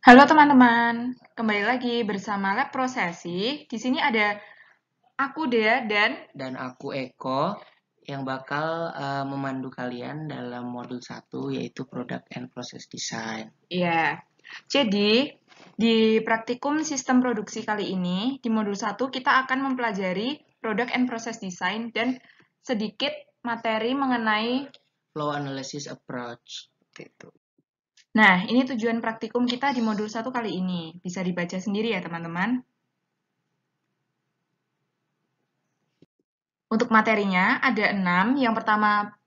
Halo teman-teman, kembali lagi bersama Lab Prosesi. Di sini ada aku Dea Dan aku Eko yang bakal memandu kalian dalam modul 1 yaitu Product and Process Design. ya. Jadi, di praktikum sistem produksi kali ini, di modul 1 kita akan mempelajari Product and Process Design dan sedikit materi mengenai Flow Analysis Approach. Gitu. Nah, ini tujuan praktikum kita di modul 1 kali ini. Bisa dibaca sendiri ya, teman-teman. Untuk materinya ada 6. Yang pertama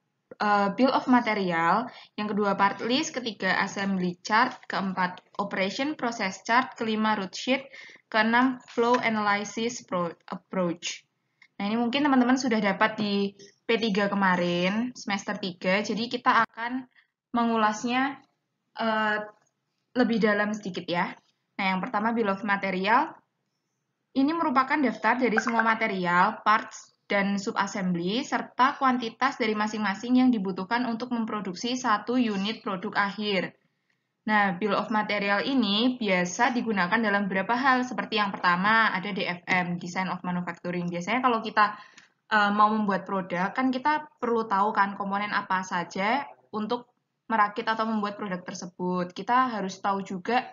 bill of material, yang kedua part list, ketiga assembly chart, keempat operation process chart, kelima root sheet, keenam flow analysis approach. Nah, ini mungkin teman-teman sudah dapat di P3 kemarin, semester 3, jadi kita akan mengulasnya lebih dalam sedikit ya. Nah, yang pertama bill of material, ini merupakan daftar dari semua material, parts, dan subassembly, serta kuantitas dari masing-masing yang dibutuhkan untuk memproduksi satu unit produk akhir. Nah, bill of material ini biasa digunakan dalam beberapa hal, seperti yang pertama ada DFM, Design of Manufacturing. Biasanya kalau kita mau membuat produk, kan kita perlu tahu kan komponen apa saja untuk merakit atau membuat produk tersebut. Kita harus tahu juga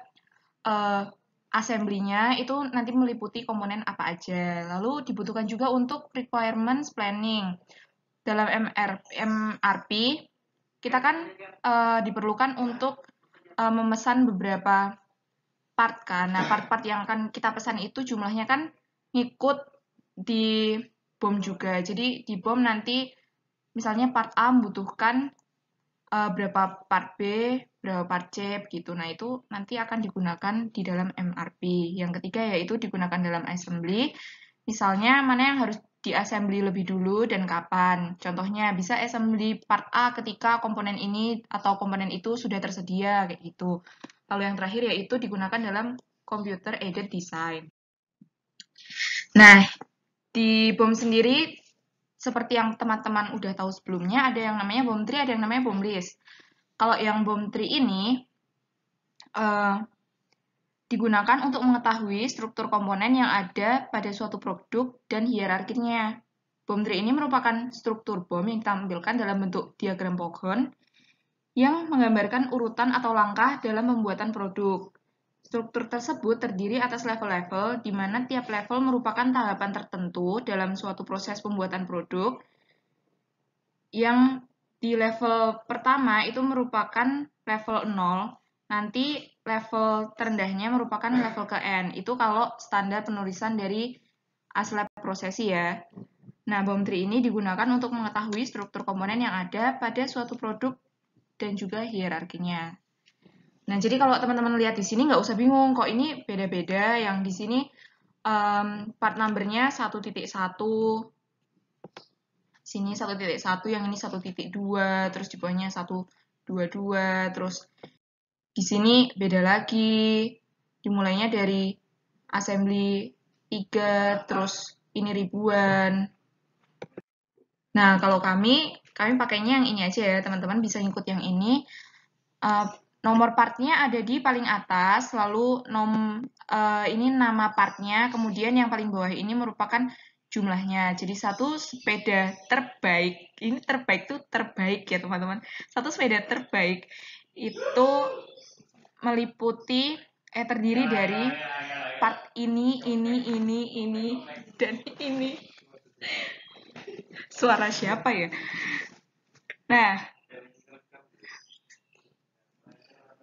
assembly-nya itu nanti meliputi komponen apa aja. Lalu dibutuhkan juga untuk requirements planning. Dalam MRP, kita kan diperlukan untuk memesan beberapa part kan. Nah, part-part yang akan kita pesan itu jumlahnya kan ngikut di BOM juga. Jadi di BOM nanti misalnya part A membutuhkan berapa part B, berapa part C gitu. Nah, itu nanti akan digunakan di dalam MRP. Yang ketiga yaitu digunakan dalam assembly. Misalnya mana yang harus di-assembly lebih dulu dan kapan. Contohnya bisa assembly part A ketika komponen ini atau komponen itu sudah tersedia kayak gitu. Lalu yang terakhir yaitu digunakan dalam computer aided design. Nah, di BOM sendiri seperti yang teman-teman udah tahu sebelumnya, ada yang namanya BOM tree, ada yang namanya BOM list. Kalau yang BOM tree ini digunakan untuk mengetahui struktur komponen yang ada pada suatu produk dan hierarkinya. BOM tree ini merupakan struktur BOM yang ditampilkan dalam bentuk diagram pohon yang menggambarkan urutan atau langkah dalam pembuatan produk. Struktur tersebut terdiri atas level-level, di mana tiap level merupakan tahapan tertentu dalam suatu proses pembuatan produk, yang di level pertama itu merupakan level 0, nanti level terendahnya merupakan level ke N. Itu kalau standar penulisan dari ASLab prosesi ya. Nah, BOM tree ini digunakan untuk mengetahui struktur komponen yang ada pada suatu produk dan juga hierarkinya. Nah, jadi kalau teman-teman lihat di sini nggak usah bingung, kok ini beda-beda. Yang di sini part number-nya 1.1, sini 1.1, yang ini 1.2, terus di bawahnya 1.22, terus di sini beda lagi, dimulainya dari assembly 3, terus ini ribuan. Nah, kalau kami pakainya yang ini aja ya, teman-teman bisa ngikut yang ini. Nomor partnya ada di paling atas, lalu ini nama partnya, kemudian yang paling bawah ini merupakan jumlahnya. Jadi satu sepeda terbaik, ini terbaik tuh terbaik ya teman-teman. Satu sepeda terbaik itu meliputi terdiri dari part ini, dan ini. Suara siapa ya? Nah,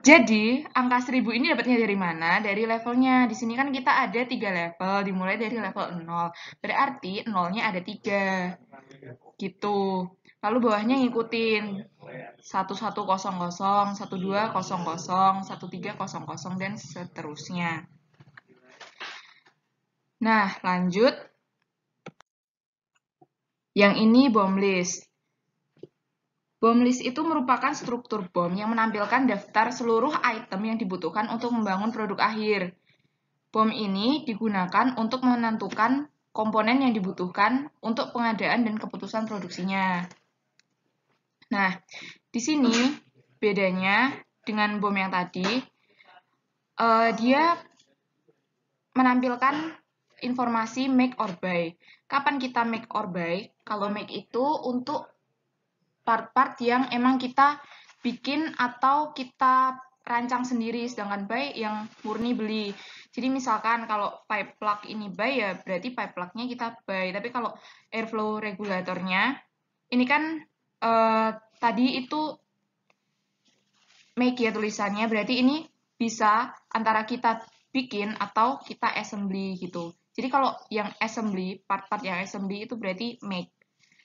jadi, angka 1000 ini dapatnya dari mana? Dari levelnya. Di sini kan kita ada 3 level, dimulai dari level 0. Berarti 0-nya ada 3. Gitu. Lalu bawahnya ngikutin 1100, 1200, 1300, dan seterusnya. Nah, lanjut. Yang ini BOM list. BOM list itu merupakan struktur BOM yang menampilkan daftar seluruh item yang dibutuhkan untuk membangun produk akhir. BOM ini digunakan untuk menentukan komponen yang dibutuhkan untuk pengadaan dan keputusan produksinya. Nah, di sini bedanya dengan BOM yang tadi, dia menampilkan informasi make or buy. Kapan kita make or buy? Kalau make itu untuk part-part yang emang kita bikin atau kita rancang sendiri, sedangkan buy yang murni beli. Jadi misalkan kalau pipe plug ini buy, ya berarti pipe plugnya kita buy. Tapi kalau airflow regulatornya, ini kan tadi itu make ya tulisannya, berarti ini bisa antara kita bikin atau kita assembly gitu. Jadi kalau yang assembly, part-part yang assembly itu berarti make.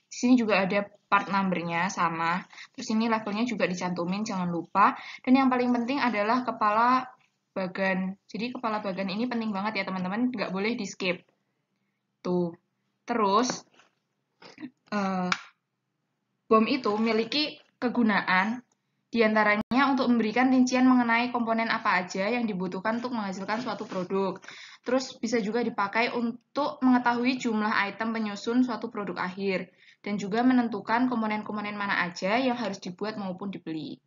Di sini juga ada part number-nya sama. Terus ini levelnya juga dicantumin, jangan lupa. Dan yang paling penting adalah kepala bagan. Jadi kepala bagan ini penting banget ya teman-teman, nggak boleh di skip. Tuh. Terus bom itu memiliki kegunaan diantaranya untuk memberikan rincian mengenai komponen apa aja yang dibutuhkan untuk menghasilkan suatu produk. Terus bisa juga dipakai untuk mengetahui jumlah item penyusun suatu produk akhir. Dan juga menentukan komponen-komponen mana aja yang harus dibuat maupun dibeli.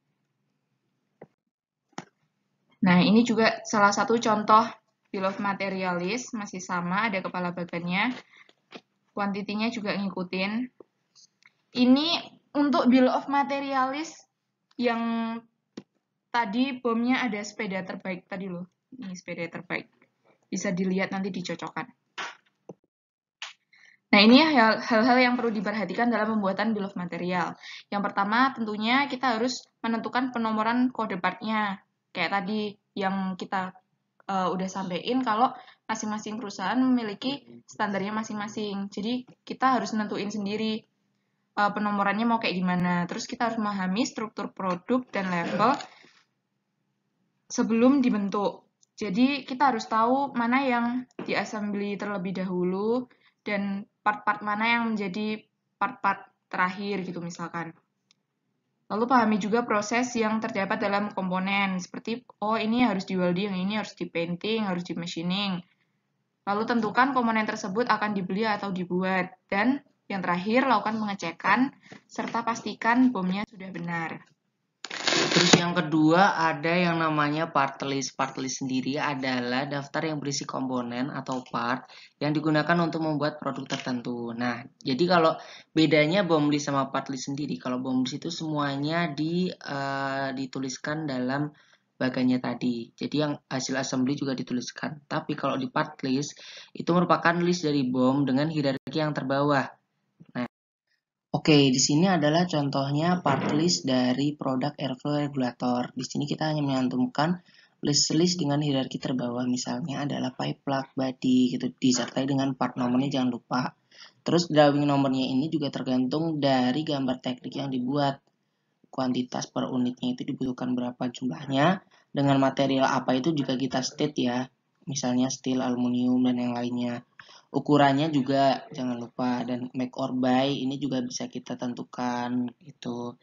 Nah, ini juga salah satu contoh bill of materialis, masih sama, ada kepala bagannya. Kuantitinya juga ngikutin. Ini untuk bill of materialis yang tadi bomnya ada sepeda terbaik tadi loh. Ini sepeda terbaik. Bisa dilihat nanti dicocokkan. Nah, ini hal-hal yang perlu diperhatikan dalam pembuatan bill of material. Yang pertama, tentunya kita harus menentukan penomoran kode partnya. Kayak tadi yang kita udah sampein kalau masing-masing perusahaan memiliki standarnya masing-masing. Jadi, kita harus nentuin sendiri penomorannya mau kayak gimana. Terus kita harus memahami struktur produk dan level sebelum dibentuk. Jadi kita harus tahu mana yang di-assembly terlebih dahulu dan part-part mana yang menjadi part-part terakhir gitu misalkan. Lalu pahami juga proses yang terdapat dalam komponen, seperti oh ini harus di welding, ini harus di painting, harus di machining. Lalu tentukan komponen tersebut akan dibeli atau dibuat. Dan yang terakhir, lakukan pengecekan, serta pastikan bomnya sudah benar. Terus yang kedua ada yang namanya part list. Part list sendiri adalah daftar yang berisi komponen atau part yang digunakan untuk membuat produk tertentu. Nah, jadi kalau bedanya BOM list sama part list sendiri, kalau BOM list itu semuanya dituliskan dalam bagannya tadi. Jadi yang hasil assembly juga dituliskan. Tapi kalau di part list itu merupakan list dari BOM dengan hierarki yang terbawah. Nah, oke, di sini adalah contohnya part list dari produk airflow regulator. Di sini kita hanya menyantumkan list-list dengan hierarki terbawah. Misalnya adalah pipe plug, body, gitu. Disertai dengan part nomornya jangan lupa. Terus drawing nomornya ini juga tergantung dari gambar teknik yang dibuat. Kuantitas per unitnya itu dibutuhkan berapa jumlahnya. Dengan material apa itu juga kita state ya. Misalnya steel, aluminium, dan yang lainnya. Ukurannya juga jangan lupa, dan make or buy ini juga bisa kita tentukan itu.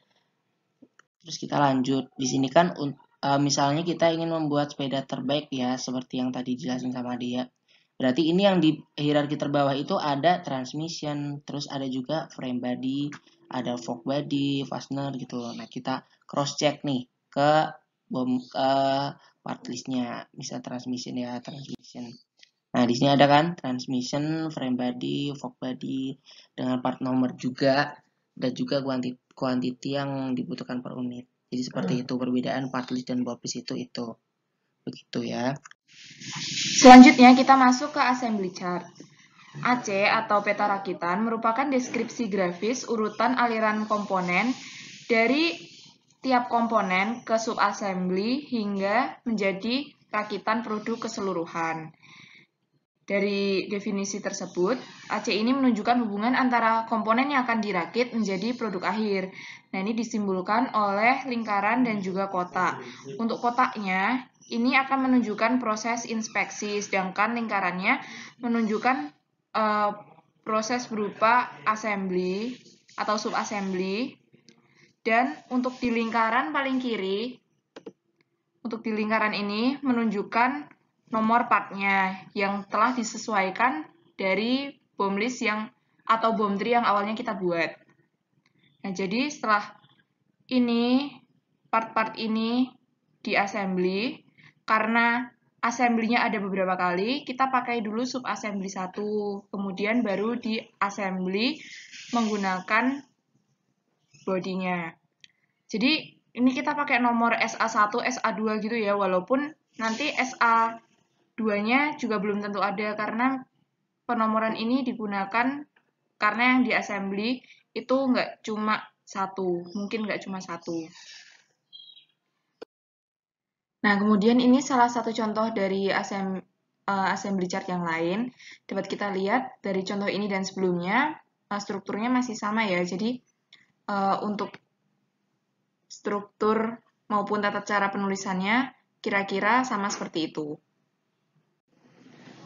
Terus kita lanjut. Di sini kan misalnya kita ingin membuat sepeda terbaik ya, seperti yang tadi jelasin sama dia. Berarti ini yang di hierarki terbawah itu ada transmission, terus ada juga frame body, ada fork body, fastener gitu. Nah, kita cross check nih ke part listnya. Bisa transmission ya, transmission. Nah, di sini ada kan transmission, frame body, fork body dengan part nomor juga dan juga quantity yang dibutuhkan per unit. Jadi seperti itu perbedaan part list dan bulk list itu. Begitu ya. Selanjutnya kita masuk ke assembly chart. AC atau peta rakitan merupakan deskripsi grafis urutan aliran komponen dari tiap komponen ke subassembly hingga menjadi rakitan produk keseluruhan. Dari definisi tersebut, AC ini menunjukkan hubungan antara komponen yang akan dirakit menjadi produk akhir. Nah, ini disimbolkan oleh lingkaran dan juga kotak. Untuk kotaknya, ini akan menunjukkan proses inspeksi, sedangkan lingkarannya menunjukkan proses berupa assembly atau subassembly. Dan untuk di lingkaran paling kiri, untuk di lingkaran ini menunjukkan nomor partnya yang telah disesuaikan dari BOM list yang atau BOM tree yang awalnya kita buat. Nah, jadi setelah ini part-part ini di assembly, karena assembly-nya ada beberapa kali, kita pakai dulu subassembly 1, kemudian baru di assembly menggunakan bodinya. Jadi ini kita pakai nomor SA1, SA2 gitu ya, walaupun nanti SA2-nya juga belum tentu ada, karena penomoran ini digunakan karena yang di assembly itu nggak cuma satu, mungkin nggak cuma satu. Nah, kemudian ini salah satu contoh dari assembly chart yang lain. Dapat kita lihat dari contoh ini dan sebelumnya, strukturnya masih sama ya. Jadi, untuk struktur maupun tata cara penulisannya kira-kira sama seperti itu.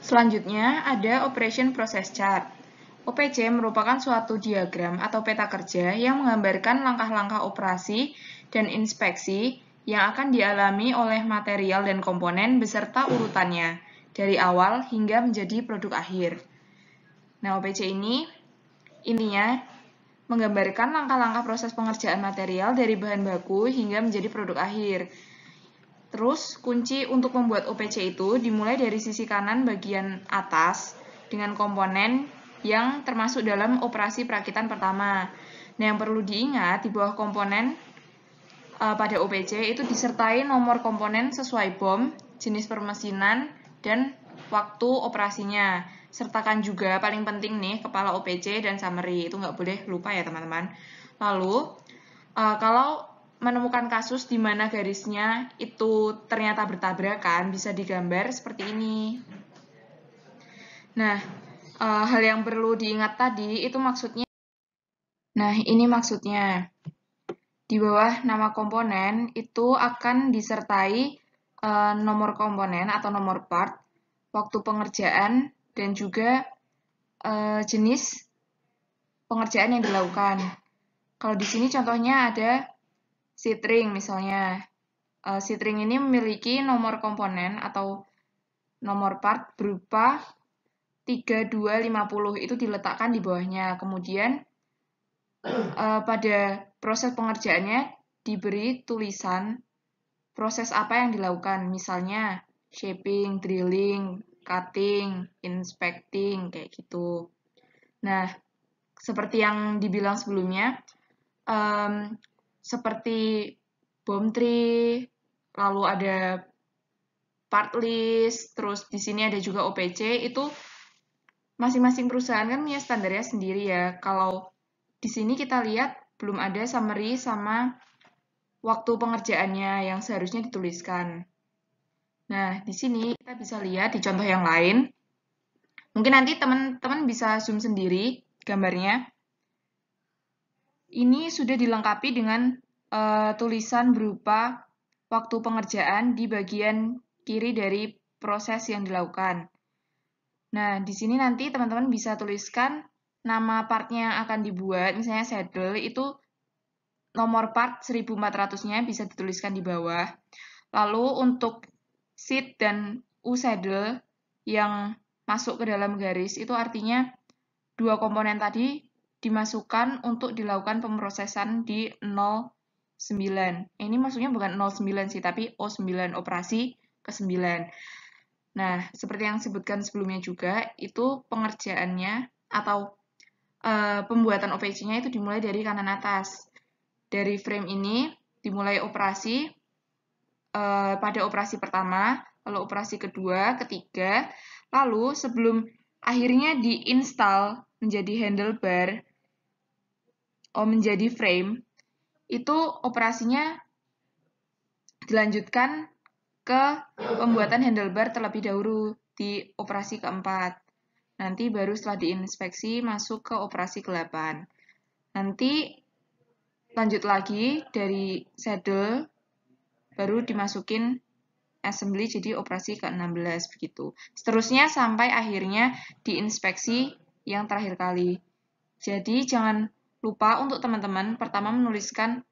Selanjutnya ada Operation Process Chart. OPC merupakan suatu diagram atau peta kerja yang menggambarkan langkah-langkah operasi dan inspeksi yang akan dialami oleh material dan komponen beserta urutannya, dari awal hingga menjadi produk akhir. Nah, OPC ini intinya menggambarkan langkah-langkah proses pengerjaan material dari bahan baku hingga menjadi produk akhir. Terus, kunci untuk membuat OPC itu dimulai dari sisi kanan bagian atas dengan komponen yang termasuk dalam operasi perakitan pertama. Nah, yang perlu diingat di bawah komponen pada OPC itu disertai nomor komponen sesuai BOM, jenis permesinan, dan waktu operasinya. Sertakan juga, paling penting nih, kepala OPC dan summary. Itu nggak boleh lupa ya teman-teman. Lalu, kalau menemukan kasus di mana garisnya itu ternyata bertabrakan, bisa digambar seperti ini. Nah, hal yang perlu diingat tadi itu maksudnya. Nah, ini maksudnya. Di bawah nama komponen itu akan disertai nomor komponen atau nomor part, waktu pengerjaan, dan juga jenis pengerjaan yang dilakukan. Kalau di sini contohnya ada seat ring misalnya. Seat ring ini memiliki nomor komponen atau nomor part berupa 3250, itu diletakkan di bawahnya. Kemudian pada proses pengerjaannya diberi tulisan proses apa yang dilakukan, misalnya shaping, drilling, cutting, inspecting, kayak gitu. Nah, seperti yang dibilang sebelumnya, seperti BOM tree, lalu ada part list, terus di sini ada juga OPC, itu masing-masing perusahaan kan punya standarnya sendiri ya. Kalau di sini kita lihat belum ada summary sama waktu pengerjaannya yang seharusnya dituliskan. Nah, di sini kita bisa lihat di contoh yang lain. Mungkin nanti teman-teman bisa zoom sendiri gambarnya. Ini sudah dilengkapi dengan tulisan berupa waktu pengerjaan di bagian kiri dari proses yang dilakukan. Nah, di sini nanti teman-teman bisa tuliskan nama partnya yang akan dibuat, misalnya saddle, itu nomor part 1400-nya bisa dituliskan di bawah. Lalu untuk seat dan U-saddle yang masuk ke dalam garis, itu artinya dua komponen tadi dimasukkan untuk dilakukan pemrosesan di 09. Ini maksudnya bukan 09 sih, tapi O9, operasi ke-9. Nah, seperti yang disebutkan sebelumnya juga, itu pengerjaannya atau pembuatan OPC-nya itu dimulai dari kanan atas. Dari frame ini dimulai operasi pada operasi pertama, lalu operasi kedua, ketiga, lalu sebelum akhirnya diinstal menjadi handlebar, menjadi frame, itu operasinya dilanjutkan ke pembuatan handlebar terlebih dahulu di operasi keempat. Nanti baru setelah diinspeksi masuk ke operasi ke-8. Nanti lanjut lagi dari saddle baru dimasukin assembly jadi operasi ke-16 begitu. Seterusnya sampai akhirnya diinspeksi yang terakhir kali. Jadi jangan lupa untuk teman-teman pertama menuliskan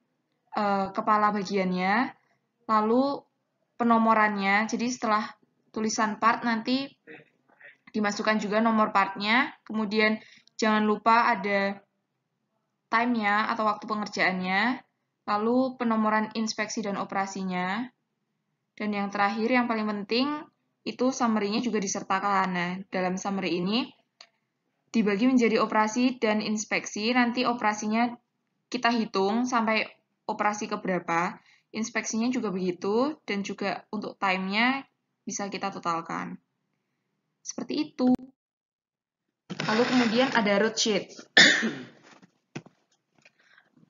kepala bagiannya, lalu penomorannya. Jadi setelah tulisan part nanti dimasukkan juga nomor partnya. Kemudian jangan lupa ada time-nya atau waktu pengerjaannya, lalu penomoran inspeksi dan operasinya, dan yang terakhir yang paling penting itu summary-nya juga disertakan. Nah, dalam summary ini dibagi menjadi operasi dan inspeksi. Nanti operasinya kita hitung sampai operasi keberapa. Inspeksinya juga begitu, dan juga untuk time-nya bisa kita totalkan. Seperti itu. Lalu kemudian ada root sheet.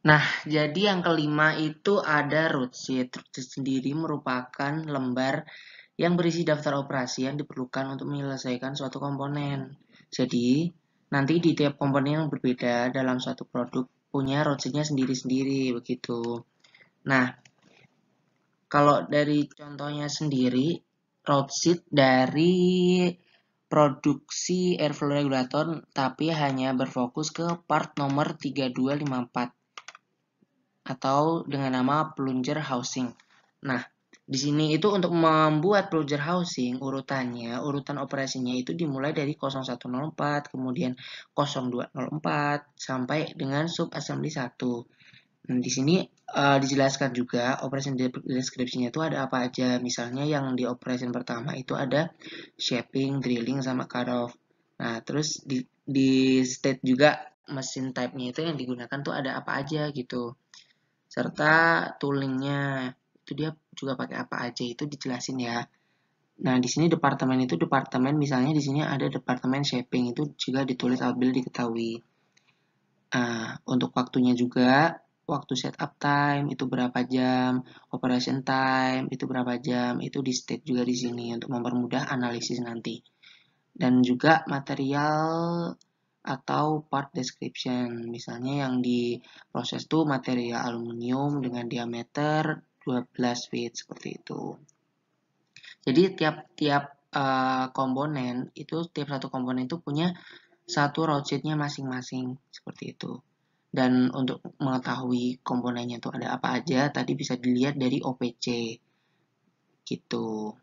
Nah, jadi yang kelima itu ada root sheet. Root sheet sendiri merupakan lembar yang berisi daftar operasi yang diperlukan untuk menyelesaikan suatu komponen. Jadi, nanti di tiap komponen yang berbeda dalam suatu produk punya root sheet-nya sendiri-sendiri, begitu. Nah, kalau dari contohnya sendiri, root sheet dari produksi airflow regulator tapi hanya berfokus ke part nomor 3254 atau dengan nama plunger housing. Nah, di sini itu untuk membuat plunger housing urutan operasinya itu dimulai dari 0104, kemudian 0204 sampai dengan sub assembly 1. Nah, di sini dijelaskan juga operation description-nya itu ada apa aja. Misalnya yang di operation pertama itu ada shaping, drilling, sama cut off. Nah, terus di state juga mesin type-nya itu yang digunakan tuh ada apa aja gitu. Serta toolingnya itu dia juga pakai apa aja itu dijelasin ya. Nah, di sini departemen itu departemen misalnya di sini ada departemen shaping itu juga ditulis apabila diketahui. Untuk waktunya juga waktu setup time itu berapa jam, operation time itu berapa jam, itu di state juga di sini untuk mempermudah analisis nanti. Dan juga material atau part description. Misalnya yang diproses tuh material aluminium dengan diameter 12 feet seperti itu. Jadi tiap komponen itu tiap satu komponen itu punya satu route sheet-nya masing-masing seperti itu. Dan untuk mengetahui komponennya itu ada apa aja, tadi bisa dilihat dari OPC gitu.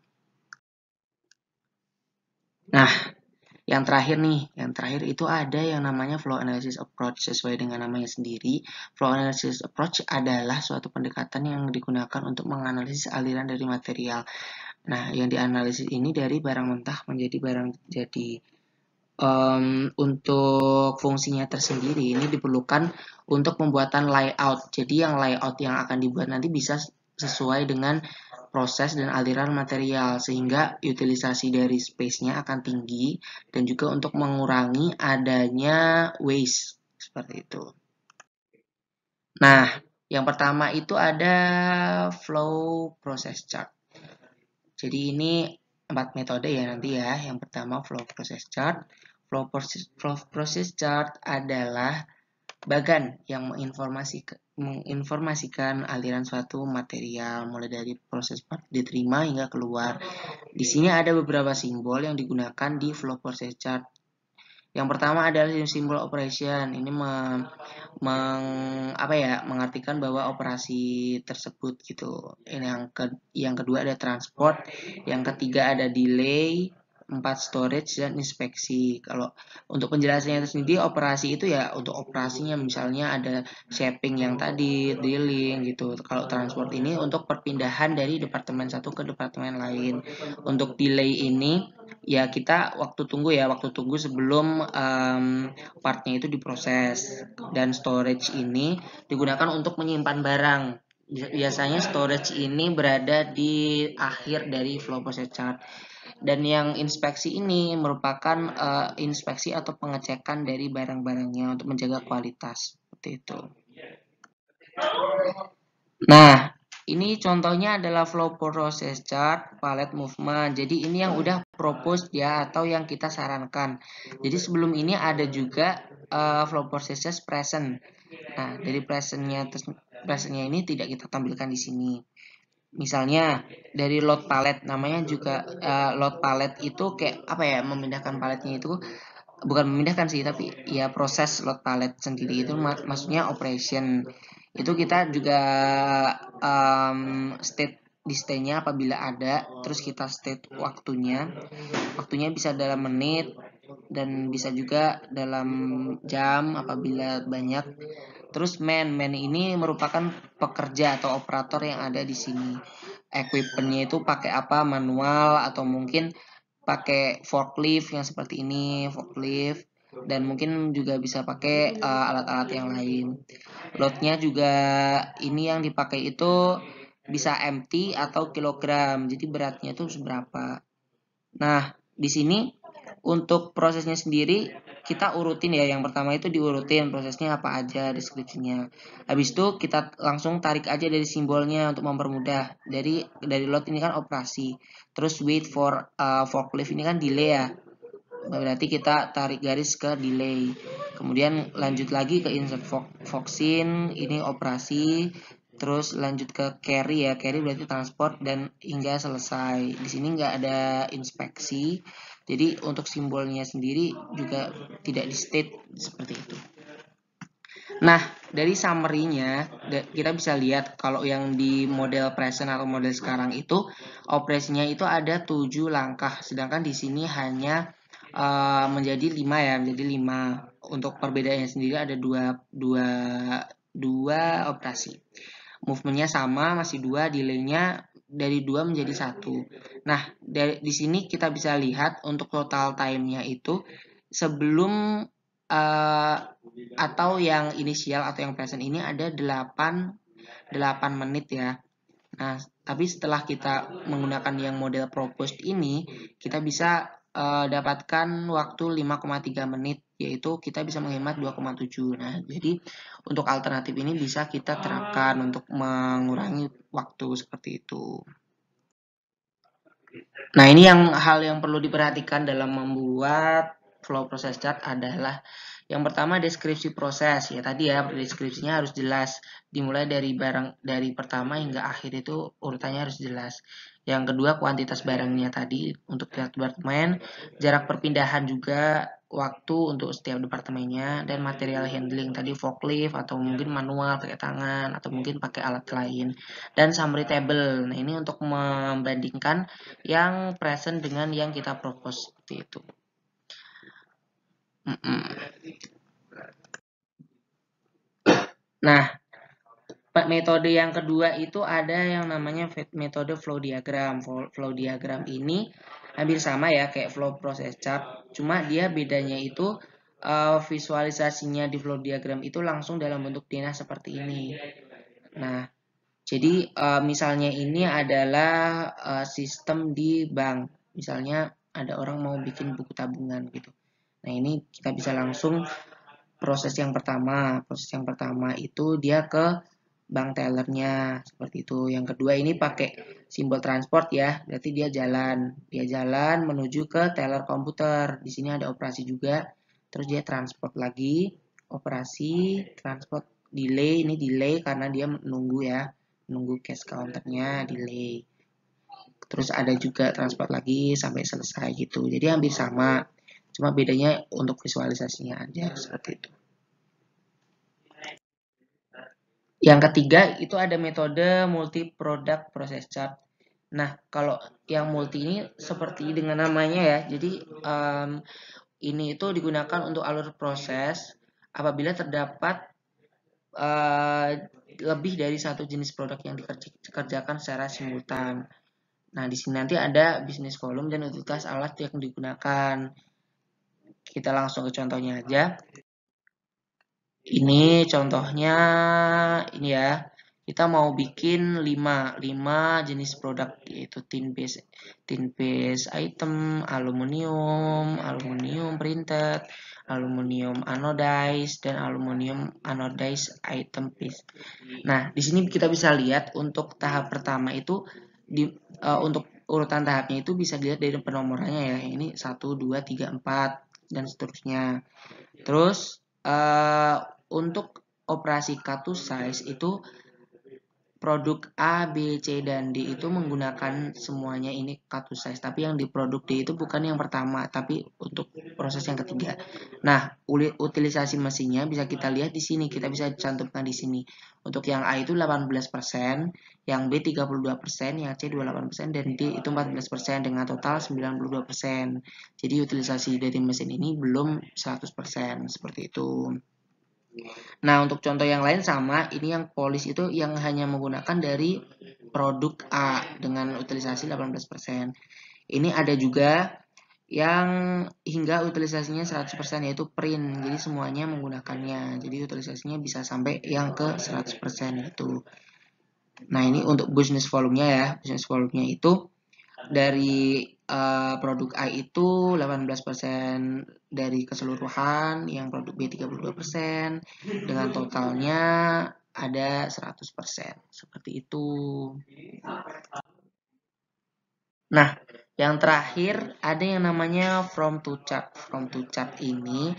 Nah, yang terakhir itu ada yang namanya flow analysis approach. Sesuai dengan namanya sendiri, flow analysis approach adalah suatu pendekatan yang digunakan untuk menganalisis aliran dari material. Nah, yang dianalisis ini dari barang mentah menjadi barang jadi. Untuk fungsinya tersendiri ini diperlukan untuk pembuatan layout. Jadi yang layout yang akan dibuat nanti bisa sesuai dengan proses dan aliran material sehingga utilisasi dari space-nya akan tinggi dan juga untuk mengurangi adanya waste seperti itu. Nah, yang pertama itu ada flow process chart. Jadi ini 4 metode ya nanti ya. Yang pertama flow process chart. Flow process chart adalah bagan yang menginformasikan aliran suatu material mulai dari proses part diterima hingga keluar. Di sini ada beberapa simbol yang digunakan di flow process chart. Yang pertama adalah simbol operation. Ini mengartikan bahwa operasi tersebut gitu. Yang kedua ada transport, yang ketiga ada delay, 4 storage dan inspeksi. Kalau untuk penjelasannya itu sendiri operasi itu ya untuk operasinya misalnya ada shaping yang tadi, drilling gitu. Kalau transport ini untuk perpindahan dari departemen satu ke departemen lain. Untuk delay ini ya kita waktu tunggu sebelum partnya itu diproses. Dan storage ini digunakan untuk menyimpan barang. Biasanya storage ini berada di akhir dari flow process chart. Dan yang inspeksi ini merupakan inspeksi atau pengecekan dari barang-barangnya untuk menjaga kualitas seperti itu. Nah, ini contohnya adalah flow process chart, palette movement. Jadi ini yang udah propose ya atau yang kita sarankan. Jadi sebelum ini ada juga flow process chart present. Nah, dari presentnya ini tidak kita tampilkan di sini. Misalnya dari load palette, namanya juga load palette itu kayak apa ya, memindahkan paletnya itu bukan memindahkan sih, tapi ya proses load palette sendiri itu maksudnya operation. Itu kita juga state di state-nya apabila ada, terus kita state waktunya bisa dalam menit dan bisa juga dalam jam apabila banyak. Terus man ini merupakan pekerja atau operator yang ada di sini. equipmentnya itu pakai apa, manual atau mungkin pakai forklift yang seperti ini, forklift, dan mungkin juga bisa pakai alat-alat yang lain. Loadnya juga ini yang dipakai itu bisa MT atau kilogram, jadi beratnya itu seberapa. Nah, di sini untuk prosesnya sendiri kita urutin ya. Yang pertama itu diurutin prosesnya apa aja, deskripsinya. Habis itu kita langsung tarik aja dari simbolnya untuk mempermudah. Dari load ini kan operasi. Terus wait for forklift ini kan delay ya. Berarti kita tarik garis ke delay. Kemudian lanjut lagi ke insert foxin, ini operasi. Terus lanjut ke carry ya. Carry berarti transport dan hingga selesai. Di sini nggak ada inspeksi. Jadi untuk simbolnya sendiri juga tidak di state seperti itu. Nah, dari summary-nya kita bisa lihat kalau yang di model present atau model sekarang itu operasinya itu ada 7 langkah, sedangkan di sini hanya menjadi 5 ya, menjadi 5. Untuk perbedaannya sendiri ada dua operasi. Movementnya sama, masih 2, delay-nya dari 2 menjadi 1. Nah, di sini kita bisa lihat untuk total time-nya itu sebelum atau yang inisial atau yang present ini ada 8 menit ya. Nah, tapi setelah kita menggunakan yang model proposed ini, kita bisa dapatkan waktu 5,3 menit, yaitu kita bisa menghemat 2,7. Nah, jadi untuk alternatif ini bisa kita terapkan untuk mengurangi waktu seperti itu. Nah, ini hal yang perlu diperhatikan dalam membuat flow process chart adalah yang pertama deskripsi proses. Ya tadi ya, deskripsinya harus jelas. Dimulai dari pertama hingga akhir itu urutannya harus jelas. Yang kedua kuantitas barangnya tadi untuk tiap departemen, jarak perpindahan juga, waktu untuk setiap departemennya, dan material handling tadi forklift atau mungkin manual pakai tangan atau mungkin pakai alat lain, dan summary table. Nah, ini untuk membandingkan yang present dengan yang kita propose seperti itu. Nah, metode yang kedua itu ada yang namanya metode flow diagram. Flow diagram ini hampir sama ya kayak flow process chart, cuma dia bedanya itu visualisasinya di flow diagram itu langsung dalam bentuk denah seperti ini. Nah, jadi misalnya ini adalah sistem di bank. Misalnya ada orang mau bikin buku tabungan gitu. Nah, ini kita bisa langsung proses yang pertama. Proses yang pertama itu dia ke bank tellernya seperti itu. Yang kedua ini pakai simbol transport ya. Berarti dia jalan. Dia jalan menuju ke teller komputer. Di sini ada operasi juga. Terus dia transport lagi. Operasi, transport, delay. Ini delay karena dia menunggu ya. Menunggu cash counternya delay. Terus ada juga transport lagi sampai selesai gitu. Jadi hampir sama. Cuma bedanya untuk visualisasinya aja seperti itu. Yang ketiga itu ada metode multi product process chart. Nah, kalau yang multi ini seperti dengan namanya ya. Jadi ini itu digunakan untuk alur proses apabila terdapat lebih dari satu jenis produk yang dikerjakan secara simultan. Nah, di sini nanti ada bisnis volume dan utilitas alat yang digunakan. Kita langsung ke contohnya aja. Ini contohnya ini ya. Kita mau bikin 5 jenis produk, yaitu tin base item, aluminium printed, aluminium anodized, dan aluminium anodized item piece. Nah, di sini kita bisa lihat untuk tahap pertama itu untuk urutan tahapnya itu bisa dilihat dari penomorannya ya. Ini 1, 2, 3, 4 dan seterusnya. Terus untuk operasi cut to size itu produk A, B, C, dan D itu menggunakan semuanya ini cut to size. Tapi yang di produk D itu bukan yang pertama, tapi untuk proses yang ketiga. Nah, utilisasi mesinnya bisa kita lihat di sini. Kita bisa cantumkan di sini. Untuk yang A itu 18%, yang B 32%, yang C 28%, dan D itu 14% dengan total 92%. Jadi utilisasi dari mesin ini belum 100%, seperti itu. Nah, untuk contoh yang lain sama, ini yang polis itu yang hanya menggunakan dari produk A dengan utilisasi 18%. Ini ada juga yang hingga utilisasinya 100% yaitu print. Jadi semuanya menggunakannya. Jadi utilisasinya bisa sampai yang ke 100% itu. Nah, ini untuk business volume-nya ya. Business volume-nya itu dari produk A itu 18% dari keseluruhan, yang produk B 32%, dengan totalnya ada 100%. Seperti itu. Nah, yang terakhir ada yang namanya from to chart. From to chart ini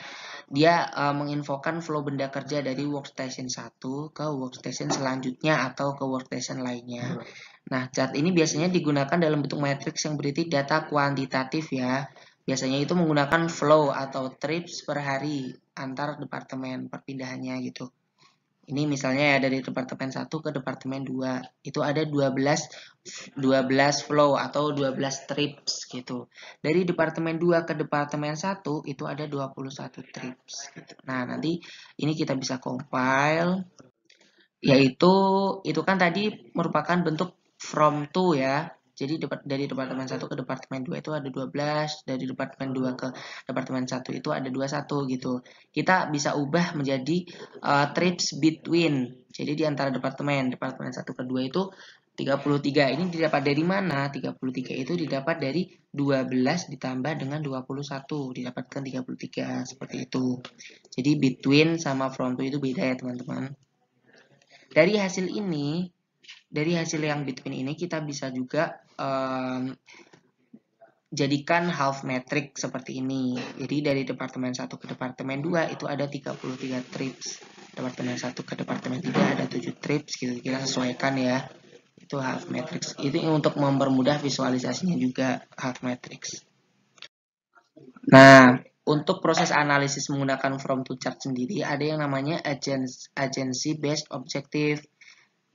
dia menginfokan flow benda kerja dari workstation 1 ke workstation selanjutnya atau ke workstation lainnya. Nah, chart ini biasanya digunakan dalam bentuk matriks yang berisi data kuantitatif ya. Biasanya itu menggunakan flow atau trips per hari antar departemen perpindahannya gitu. Ini misalnya ya dari departemen 1 ke departemen 2. Itu ada 12 flow atau 12 trips gitu. Dari departemen 2 ke departemen 1 itu ada 21 trips gitu. Nah, nanti ini kita bisa compile, yaitu itu kan tadi merupakan bentuk from to ya. Jadi dari departemen 1 ke departemen 2 itu ada 12, dari departemen 2 ke departemen 1 itu ada 21 gitu. Kita bisa ubah menjadi trips between. Jadi di antara departemen 1 ke 2 itu 33. Ini didapat dari mana? 33 itu didapat dari 12 ditambah dengan 21. Didapatkan 33 seperti itu. Jadi between sama from to itu beda ya teman-teman. Dari hasil ini, dari hasil yang between ini kita bisa juga jadikan half metric seperti ini. Jadi dari departemen 1 ke departemen 2 itu ada 33 trips. Departemen 1 ke departemen 3 ada 7 trips gitu. Kita sesuaikan ya. Itu half matrix. Itu untuk mempermudah visualisasinya juga half matrix. Nah, untuk proses analisis menggunakan from to chart sendiri ada yang namanya agency based objective.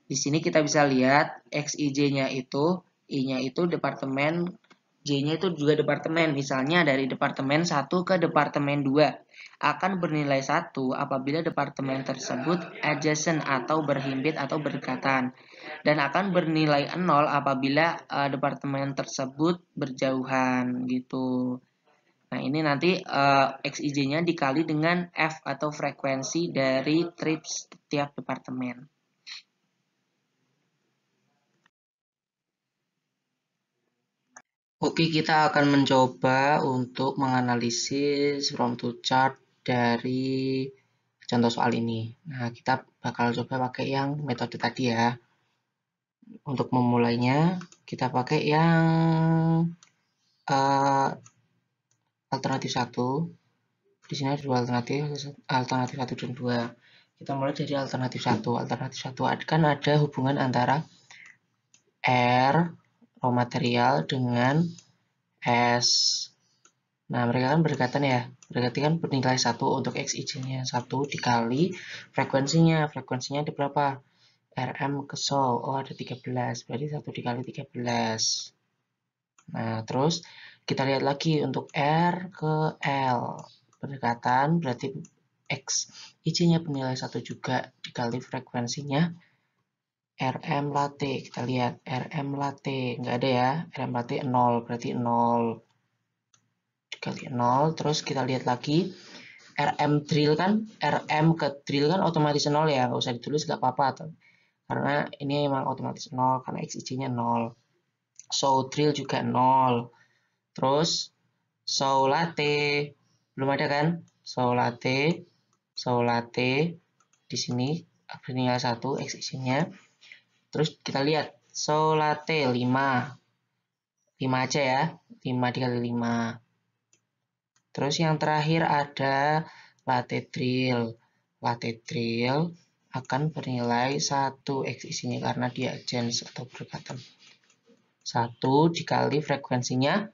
Di sini kita bisa lihat XIJ-nya itu, I-nya itu departemen, J-nya itu juga departemen. Misalnya dari departemen 1 ke departemen 2 akan bernilai 1 apabila departemen tersebut adjacent atau berhimpit atau berdekatan. Dan akan bernilai 0 apabila departemen tersebut berjauhan gitu. Nah, ini nanti XIJ-nya dikali dengan F atau frekuensi dari trips setiap departemen. Oke, kita akan mencoba untuk menganalisis from to chart dari contoh soal ini. Nah, kita bakal coba pakai yang metode tadi ya. Untuk memulainya, kita pakai yang alternatif 1. Di sini ada dua alternatif 1 dan 2. Kita mulai dari alternatif 1. Alternatif 1 kan ada hubungan antara R, raw material, dengan S. Nah, mereka kan berdekatan ya. Berarti kan bernilai 1 untuk XIJ-nya. 1 dikali frekuensinya. Frekuensinya ada berapa? RM ke Sol. Oh, ada 13. Berarti 1 dikali 13. Nah, terus kita lihat lagi untuk R ke L. Berdekatan berarti XIJ-nya bernilai 1 juga dikali frekuensinya RM latte. Kita lihat RM latte. Nggak ada ya. RM latte 0. Berarti 0. Dikali 0. Terus kita lihat lagi. RM drill kan. RM ke drill kan otomatis 0 ya. Nggak usah ditulis nggak apa-apa. Karena ini emang otomatis 0. Karena XIJ-nya 0. So drill juga 0. Terus so latte. Belum ada kan? So latte. Di sini bernilai 1 XIJ-nya. Terus kita lihat so latte 5. 5 aja ya. 5 dikali 5. Terus yang terakhir ada latte drill. Latte drill akan bernilai 1 XIJ-nya karena dia adjacent atau berdekatan. 1 dikali frekuensinya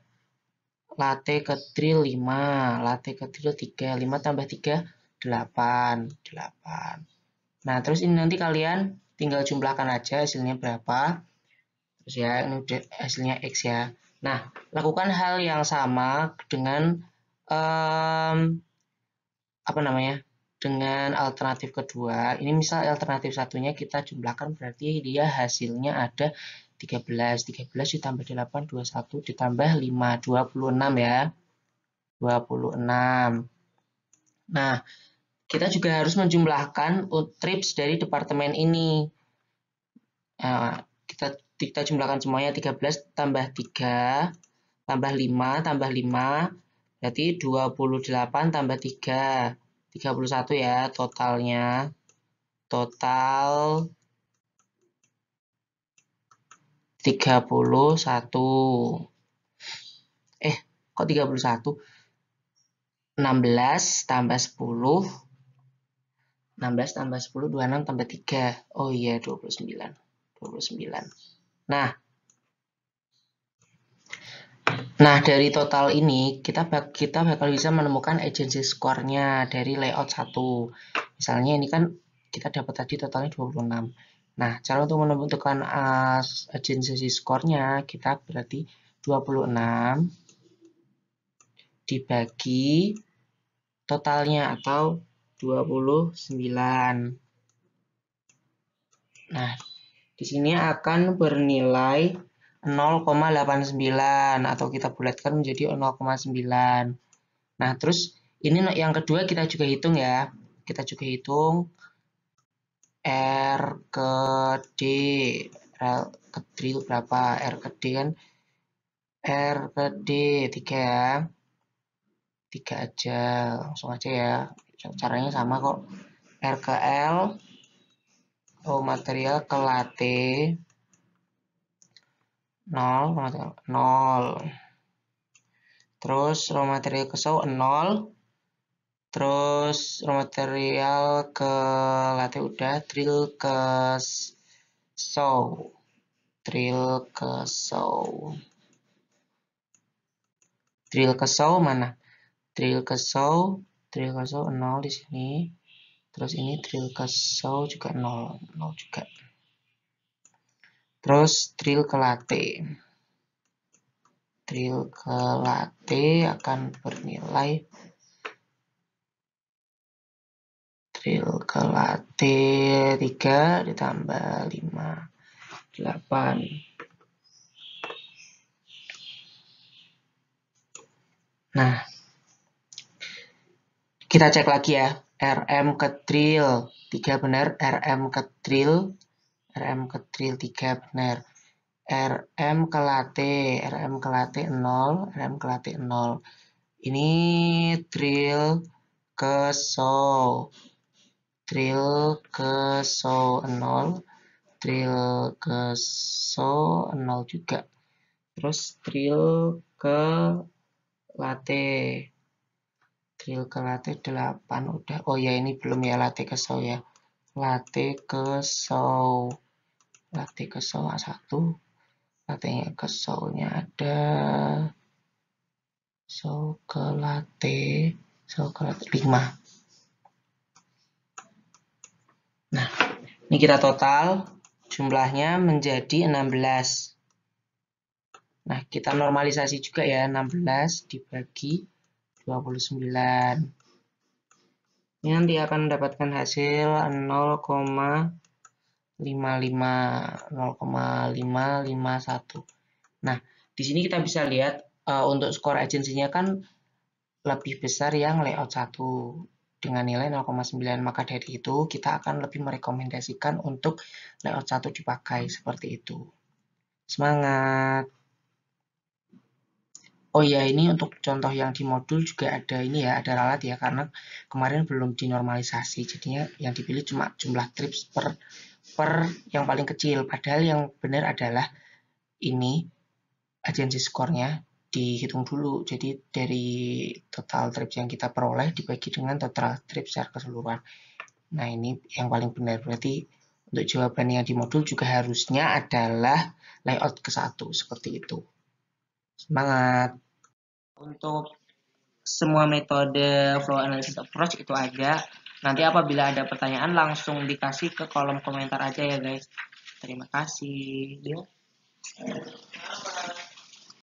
latte ke drill 5. Latte ke drill 3. 5 tambah 3, 8. 8. Nah, terus ini nanti kalian tinggal jumlahkan aja hasilnya berapa. Terus ya, ini hasilnya X ya. Nah, lakukan hal yang sama dengan apa namanya? dengan alternatif kedua. Ini misal alternatif satunya kita jumlahkan, berarti dia hasilnya ada 13. 13 ditambah 8, 21 ditambah 5, 26 ya. 26. Nah, kita juga harus menjumlahkan trips dari departemen ini. Nah, kita jumlahkan semuanya, 13 tambah 3 tambah 5 tambah 5 berarti 28 tambah 3 31 ya totalnya. Total 31. Kok 31? 16 tambah 10. 16 tambah 10, 26 tambah 3. Oh iya, 29. 29. Nah, dari total ini kita bakal bisa menemukan agency score-nya dari layout 1. Misalnya ini kan kita dapat tadi totalnya 26. Nah, cara untuk menentukan agency score-nya kita berarti 26 dibagi totalnya atau 29. Nah, di sini akan bernilai 0,89 atau kita bulatkan menjadi 0,9. Nah, terus ini yang kedua kita juga hitung ya. Kita juga hitung R ke D. R ke D berapa? R ke D kan R ke D 3 ya. 3 aja. Langsung aja ya. Caranya sama kok. R ke L. Raw material ke latte 0. Terus raw material ke saw 0. Terus raw material ke latte udah. Drill ke saw. Drill ke saw. Drill ke saw mana? Drill ke saw 0 di sini. Terus ini drill ke saw juga 0 juga. Terus drill ke latte. Drill ke latte akan bernilai drill ke latte 3 ditambah 5, 8. Nah, kita cek lagi ya. RM ke drill 3 benar, RM ke drill 3 benar. RM ke latte 0, RM ke latte 0. Ini drill ke saw. Drill ke saw 0. Drill ke saw 0 juga. Terus drill ke latte. Drill ke latte 8 udah. Oh ya, ini belum ya latte ke saw ya. Latte ke saw. Latte ke saw 1. Latte-nya ke saw-nya ada. Saw ke latte 5. Nah, ini kita total jumlahnya menjadi 16. Nah, kita normalisasi juga ya, 16 dibagi 29. Ini nanti akan mendapatkan hasil 0,551. Nah, di sini kita bisa lihat untuk skor agensinya kan lebih besar yang layout 1 dengan nilai 0,9. Maka dari itu kita akan lebih merekomendasikan untuk layout 1 dipakai seperti itu. Semangat! Oh ya, ini untuk contoh yang di modul juga ada ini ya, ada ralat ya, karena kemarin belum dinormalisasi. Jadinya yang dipilih cuma jumlah trips per yang paling kecil. Padahal yang benar adalah ini agency score-nya dihitung dulu. Jadi dari total trips yang kita peroleh dibagi dengan total trips secara keseluruhan. Nah, ini yang paling benar. Berarti untuk jawaban yang di modul juga harusnya adalah layout ke-1 seperti itu. Semangat! Untuk semua metode flow analysis approach itu ada. Nanti apabila ada pertanyaan langsung dikasih ke kolom komentar aja ya guys. Terima kasih.